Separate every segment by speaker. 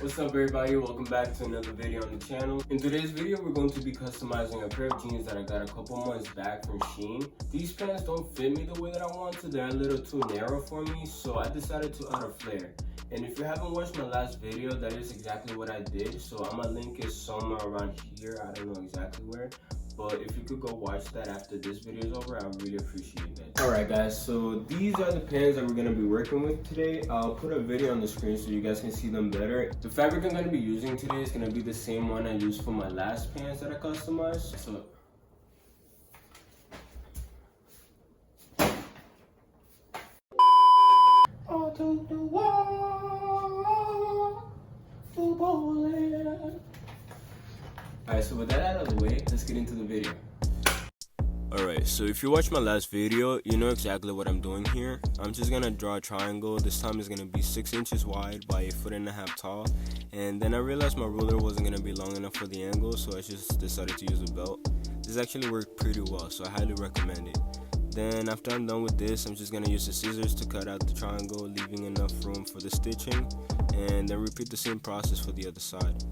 Speaker 1: What's up everybody, welcome back to another video on the channel. In today's video we're going to be customizing a pair of jeans that I got a couple months back from Shein. These pants don't fit me the way that I want to, they're a little too narrow for me, so I decided to add a flare. And if you haven't watched my last video, that is exactly what I did, so I'm gonna link it somewhere around here, I don't know exactly where. But if you could go watch that after this video is over, I would really appreciate that. Alright guys, so these are the pants that we're going to be working with today. I'll put a video on the screen so you guys can see them better. The fabric I'm going to be using today is going to be the same one I used for my last pants that I customized. So onto the wall, to bowling. Alright, so with that out of the way, let's get into the video. Alright, so if you watched my last video, you know exactly what I'm doing here. I'm just gonna draw a triangle. This time it's gonna be 6 inches wide by 1.5 feet tall. And then I realized my ruler wasn't gonna be long enough for the angle, so I just decided to use a belt. This actually worked pretty well, so I highly recommend it. Then after I'm done with this, I'm just gonna use the scissors to cut out the triangle, leaving enough room for the stitching. And then repeat the same process for the other side.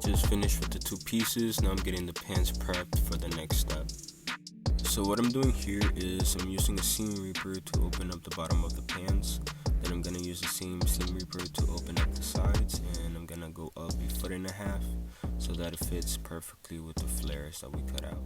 Speaker 1: Just finished with the 2 pieces. Now I'm getting the pants prepped for the next step. So what I'm doing here is I'm using a seam reaper to open up the bottom of the pants. Then I'm gonna use the same seam reaper to open up the sides, and I'm gonna go up 1.5 feet so that it fits perfectly with the flares that we cut out.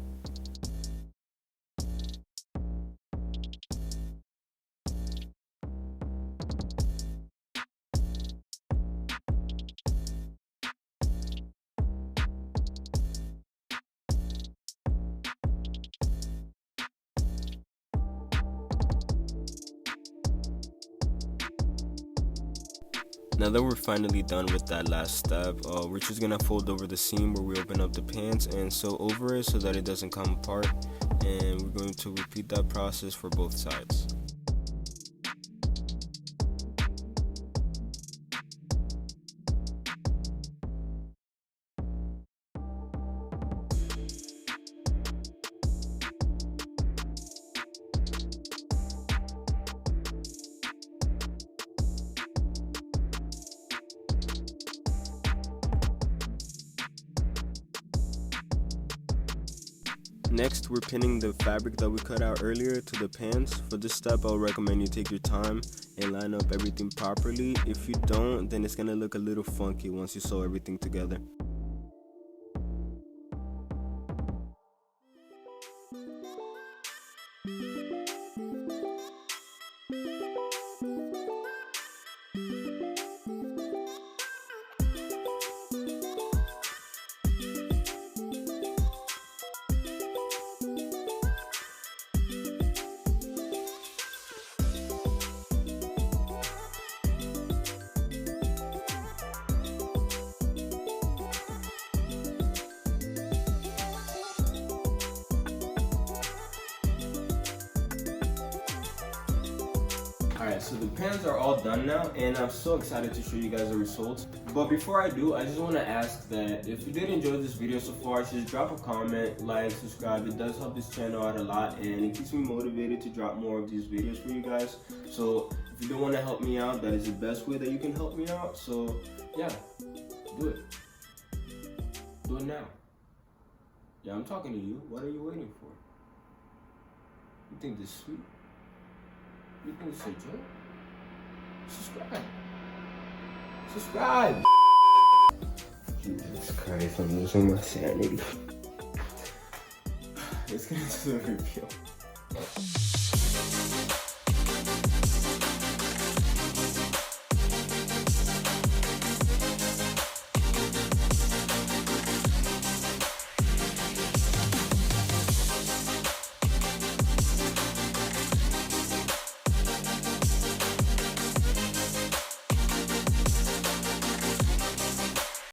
Speaker 1: Now that we're finally done with that last step, we're just gonna fold over the seam where we open up the pants and sew over it so that it doesn't come apart, and we're going to repeat that process for both sides. Next, we're pinning the fabric that we cut out earlier to the pants. For this step, I'll recommend you take your time and line up everything properly. If you don't, then it's gonna look a little funky once you sew everything together. Alright, so the pants are all done now, and I'm so excited to show you guys the results. But before I do, I just want to ask that if you did enjoy this video so far, just drop a comment, like, subscribe. It does help this channel out a lot, and it keeps me motivated to drop more of these videos for you guys. So if you do want to help me out, that is the best way that you can help me out. So yeah, do it. Do it now. Yeah, I'm talking to you. What are you waiting for? You think this is sweet? You think it's a joke? Subscribe. Subscribe! Jesus Christ, I'm losing my sanity. Let's get into the review.